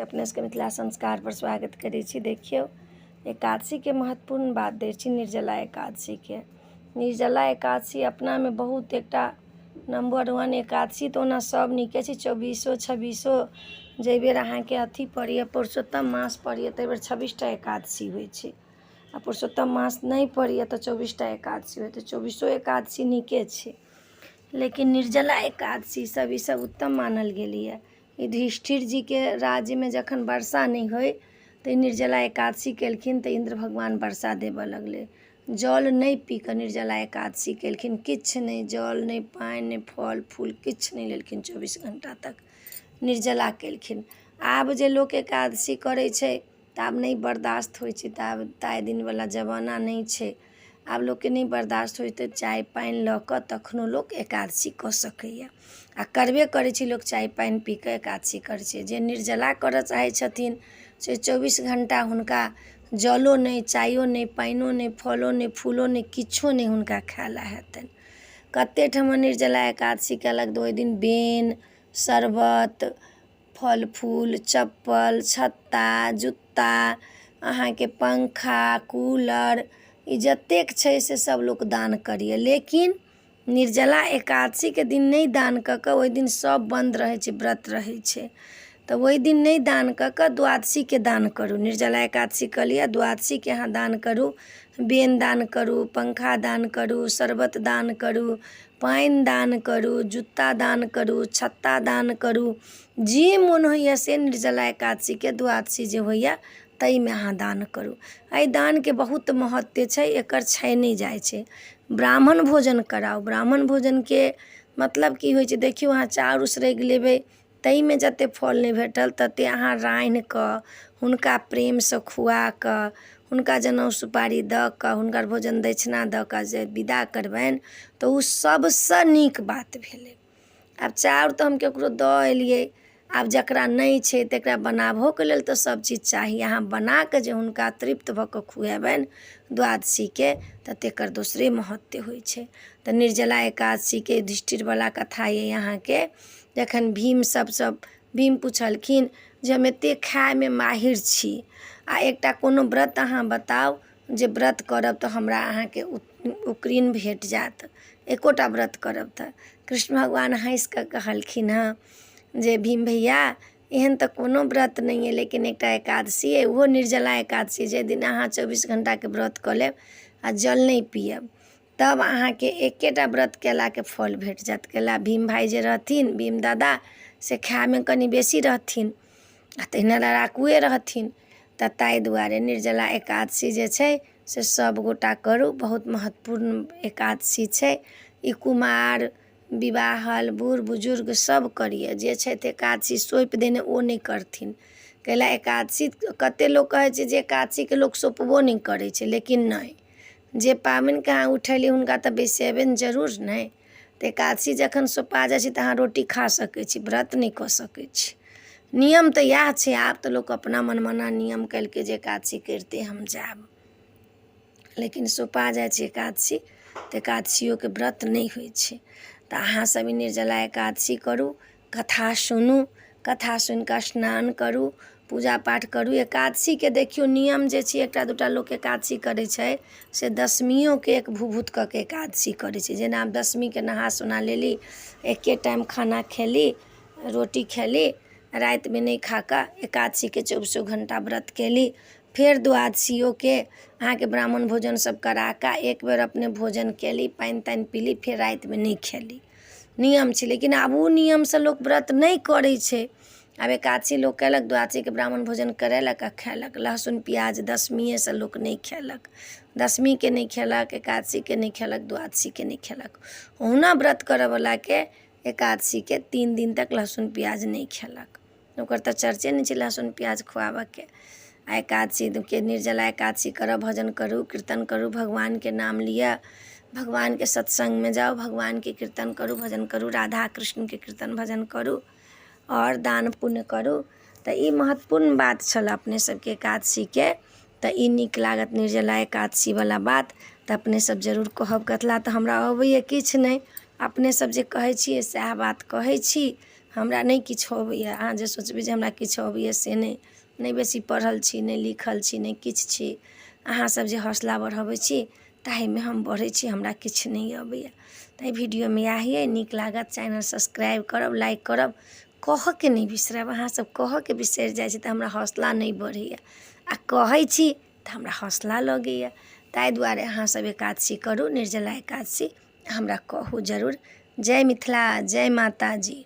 अपने सबके मिथिला संस्कार पर स्वागत करै छी। देखियौ, एकादशी के महत्वपूर्ण बात दै छी। निर्जला एकादशी के निर्जला एकादशी अपना में बहुत एकटा नंबर 1 एकादशी तो ओना सब नीके छै। 24 26 जै बेर अहाँके अथी पड़ैए पुरुषोत्तम मास पड़ैए तै बेर 26टा एकादशी होइ छै आ पुरुषोत्तम मास नहीं पड़ैए तऽ 24टा एकादशी होइ तऽ 24 एकादशी नीके छै। लेकिन निर्जला एकादशी सब ई सब उत्तम मानल गेलैए। युधिष्ठिर जी के राज्य में जखन वर्षा नहीं होय तो निर्जला एकादशी केलखिन तो इंद्र भगवान वर्षा देबऽ लगले। जल नहीं पी कऽ निर्जला एकादशी केलखिन, किछ नहीं, जल नहीं, पानि नहीं, फल फूल किछ नहीं लेलखिन। 24 घंटा तक निर्जला केलखिन। आब जे लोक एकादशी करै छै तऽ आब नहीं बर्दाश्त होइ छै, तऽ ताइ दिनवला जमाना नहीं छै। आब लोग के नहीं बर्दाश्त होइ तऽ चाय पानि लऽ कऽ तखनो लोक एकादशी कऽ सकैए आ करबे करै छै। लोक चाय पानि पी कऽ एकादशी करै छै। जे निर्जला करऽ चाहै छथिन से 24 घंटा हुनका जलो नहीं, चायो नहीं, पानिओ नहीं, फलो नहीं, फूलो नहीं, किछो नहीं हुनका खाय ला हेतनि। कते ठमा निर्जला एकादशी केलक तऽ ओहि दिन बेन, शरबत, फल फूल, चप्पल, छत्ता, जूता, अहाँके पंखा, कूलर, ई जतेक छै से सब लोक दान करिए। लेकिन निर्जला एकादशी के दिन नहीं दान कऽ कऽ ओहि दिन सब बंद रहै छै, व्रत रहै छै, तऽ ओहि दिन नहीं दान कऽ कऽ द्वादशी के दान करू। निर्जला एकादशी कऽ लिअ, द्वादशी के अहाँ दान करू। बेन दान करू, पंखा दान करू, शरबत दान करू, पानि दान करू, जूता दान करू, छत्ता दान करू। जे मोन होइए से निर्जला एकादशी के द्वादशी जे होइए तई में अहाँ दान करू। एहि दान के बहुत महत्व छै, एकर छै नहीं जाइ छै। ब्राह्मण भोजन कराउ। ब्राह्मण भोजन के मतलब की होइ छै देखियौ, अहाँ चाउर उसरैग लेबै तई में जते फल नहीं भेटल तते अहाँ रान्हि कऽ हुनका प्रेम से खुआ कऽ हुनका जनउ सुपारी दऽ कऽ हुनकर भोजन दक्षिणा दऽ कऽ जे विदा करबनि तऽ उ सबसँ नीक बात भेलै। आब चाउर तऽ हम केकरो दऽ एलियै, आब जकरा नहीं छै तकरा बनाबहो के लेल तऽ सब चीज चाही। अहाँ बना कऽ जे हुनका तृप्त भऽ कऽ खुएबनि द्वादशी के तऽ तेकर दोसरे महत्व होइ छै। तऽ निर्जला एकादशी के युधिष्ठिरवला कथा अइ अहाँके। जखन भीम पुछलखिन जे हम एतेक खायमे माहिर छी आ एकटा कोनो व्रत अहाँ बताउ जे व्रत करब तऽ हमरा अहाँके उक्रीन भेट जायत, एकोटा व्रत करब तऽ। कृष्ण भगवान हँसि कऽ कहलखिन हँ जे भीम भैया एहन तऽ कोनो व्रत नहीं है, लेकिन एकटा एकादशी है, ओहो निर्जला एकादशी, जे दिन अहाँ 24 घंटा के व्रत कऽ लेब आ जल नहीं पियब तब अहाँके एकेटा व्रत केलाके फल भेट जायत। केला भीम भाई जे रहथिन, भीम दादा से खायमे कनि बेसी रहथिन आ तहिना लड़ाकुए रहथिन, तऽ ताहि दुआरे निर्जला एकादशी जे छै से सब गोटा करू। बहुत महत्वपूर्ण एकादशी छै। ई कुमार, विवाहल, बूढ़ बुजुर्ग सब करिए। जे छथि एकादशी सौंपि देने ओ नहीं करथिन। कैला एकादशी कते लोग कहै छै जे एकादशी के लोग सौंपबो नहीं करै छै, लेकिन नहीं, जे पाबनि के अहाँ उठेली हुनका तऽ बैसेबे ने जरूर नहीं। तऽ एकादशी जखन सौंपा जाइ छै तऽ अहाँ रोटी खा सकै छी, व्रत नहीं कऽ सकै छी। नियम तऽ इएह छै। आब तऽ लोक अपना मनमाना नियम केलकै जे एकादशी करिते हम जायब, लेकिन सौंपा जाइ छै एकादशी तऽ एकादशियो के व्रत नहीं होइ छै। तऽ अहाँ सब निर्जला एकादशी करू, कथा सुनू, कथा सुनि कऽ स्नान करू, पूजा पाठ करू। एकादशी के देखियौ नियम जे छै, एकटा दूटा लोक एकादशी करै छै से दशमियों के एक भूभूत कऽ के एकादशी करै छै। जेना आब दशमी के नहा सोना लेली, एके टाइम खाना खेली, रोटी खेली, राति में नहीं खा कऽ एकादशी के 24 घंटा व्रत केली। फेर द्वादशियों के अहाँके ब्राह्मण भोजन सब करा कऽ एक बेर अपने भोजन केली, पानि तानि पीली, फेर राति में नहीं खेली। नियम छै। लेकिन आब उ नियम से लोक व्रत नहीं करै छै। आब एकादशी लोक केलक, द्वादशी के ब्राह्मण भोजन करेलक आ खेलक। लहसुन प्याज दशमिए से लोक नहीं खेलक, दशमी के नहीं खेलक, एकादशी के नहीं खेलक, द्वादशी के नहीं खेलक। ओहुना व्रत करऽवला के एकादशी के 3 दिन तक लहसुन प्याज नहीं खेलक। ओकर तऽ चर्चे नहीं छै लहसुन प्याज खुआबऽ के। आ एकादशी के निर्जला एकादशी करब, भजन करू, कीर्तन करू, भगवान के नाम लिअ, भगवान के सत्संग में जाओ, भगवान के कीर्तन करू, भजन करू, राधा कृष्ण के कीर्तन भजन करू और दान पुण्य करू। तऽ ई महत्वपूर्ण बात छल अपने सबके एकादशी के। तऽ ई नीक लागत निर्जला एकादशी वाला बात, तऽ अपने सब जरूर कहब। कतला तऽ हमरा अबैए किछु नहीं, अपने सब जे कहै छियै सएह बात कहै छी। हमरा नहीं किछु अबैए। अहाँ जे सोचबै जे हमरा किछु अबैए से नहीं बेसी पढ़ल छी, नहीं लिखल छी, नहीं किछु छी। अहाँसब जे हौसला बढ़ाबै छी ताहिमे हम बढ़ै छी, हमरा किछु नहीं अबैए। ताहि वीडियोमे इएह अइ। नीक लागत चैनल सब्सक्राइब करब, लाइक करब, कहऽके नहीं बिसरब। अहाँसब कहऽके बिसरि जाइ छी तऽ हमरा हौसला नहीं बढ़ैए, आ कहै छी तऽ हमरा हौसला लगैए। ताहि दुआरे अहाँसब एकादशी करू, निर्जला एकादशी, हमरा कहू जरूर। जय मिथिला, जय माता जी।